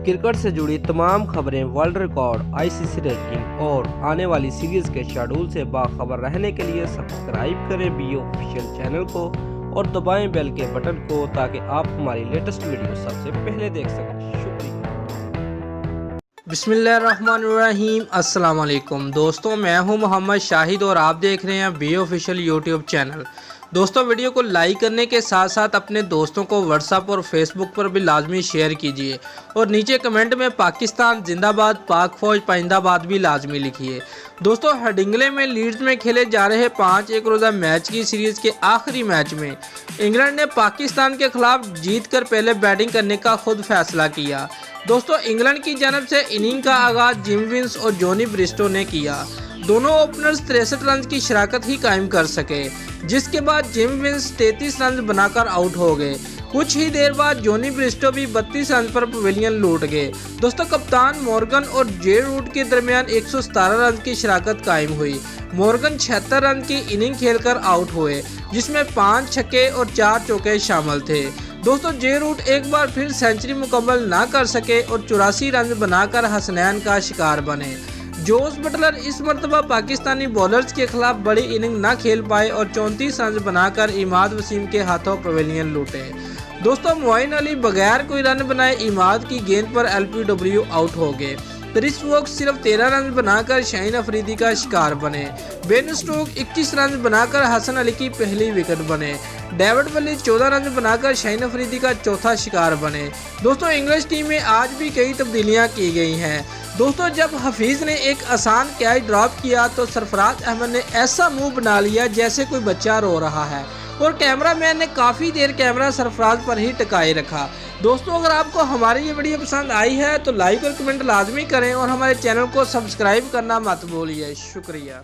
Cricket से जुड़ी तमाम खबरें, वर्ल्ड रिकॉर्ड, आईसीसी रैंकिंग और आने वाली सीरीज के शेड्यूल से बाखबर रहने के लिए सब्सक्राइब करें बी ऑफिशियल चैनल को और दबाएं बेल के बटन को ताकि आप हमारी लेटेस्ट वीडियो सबसे पहले देख सकें। शुक्रिया। बिस्मिल्लाहिर्रहमानिर्रहीम। अस्सलाम वालेकुम दोस्तों, मैं हूं मोहम्मद शाहिद और आप देख रहे हैं बी ऑफिशियल यूट्यूब चैनल। दोस्तों, वीडियो को लाइक करने के साथ साथ अपने दोस्तों को व्हाट्सएप और फेसबुक पर भी लाजमी शेयर कीजिए और नीचे कमेंट में पाकिस्तान जिंदाबाद, पाक फौज पाइंदाबाद भी लाजमी लिखिए। दोस्तों, हेडिंग्ले में लीड्स में खेले जा रहे 5 एक रोज़ा मैच की सीरीज के आखिरी मैच में इंग्लैंड ने पाकिस्तान के खिलाफ जीतकर पहले बैटिंग करने का खुद फैसला किया। दोस्तों, इंग्लैंड की जानब से इनिंग का आगाज जिम विंस और जॉनी ब्रिस्टो ने किया। दोनों ओपनर्स 63 रन की शराकत ही कायम कर सके, जिसके बाद जिम विंस 33 रन बनाकर आउट हो गए। कुछ ही देर बाद जॉनी ब्रिस्टो भी 32 रन पर पवेलियन लूट गए। दोस्तों, कप्तान मॉर्गन और जे रूट के दरमियान 117 रन की शराकत कायम हुई। मॉर्गन 76 रन की इनिंग खेलकर आउट हुए, जिसमें 5 छक्के और 4 चौके शामिल थे। दोस्तों, जे रूट एक बार फिर सेंचुरी मुकम्मल ना कर सके और 84 रन बनाकर हसनैन का शिकार बने। जोस बटलर इस मरतबा पाकिस्तानी बॉलर्स के खिलाफ बड़ी इनिंग ना खेल पाए और 34 रन बनाकर इमाद वसीम के हाथों पवेलियन लूटे। दोस्तों, मोइन अली बगैर कोई रन बनाए इमाद की गेंद पर एलपीडब्ल्यू आउट हो गए। क्रिस वोक्स सिर्फ 13 रन बनाकर शाहीन अफरीदी का शिकार बने। बेन स्टोक 21 रन बनाकर हसन अली की पहली विकेट बने। डेविड वली 14 रन बनाकर शाहीन अफरीदी का चौथा शिकार बने। दोस्तों, इंग्लिश टीम में आज भी कई तब्दीलियां की गई हैं। दोस्तों, जब हफीज़ ने एक आसान कैच ड्रॉप किया तो सरफराज अहमद ने ऐसा मुंह बना लिया जैसे कोई बच्चा रो रहा है और कैमरामैन ने काफ़ी देर कैमरा सरफराज पर ही टिकाए रखा। दोस्तों, अगर आपको हमारी ये वीडियो पसंद आई है तो लाइक और कमेंट लाजमी करें और हमारे चैनल को सब्सक्राइब करना मत भूलिए। शुक्रिया।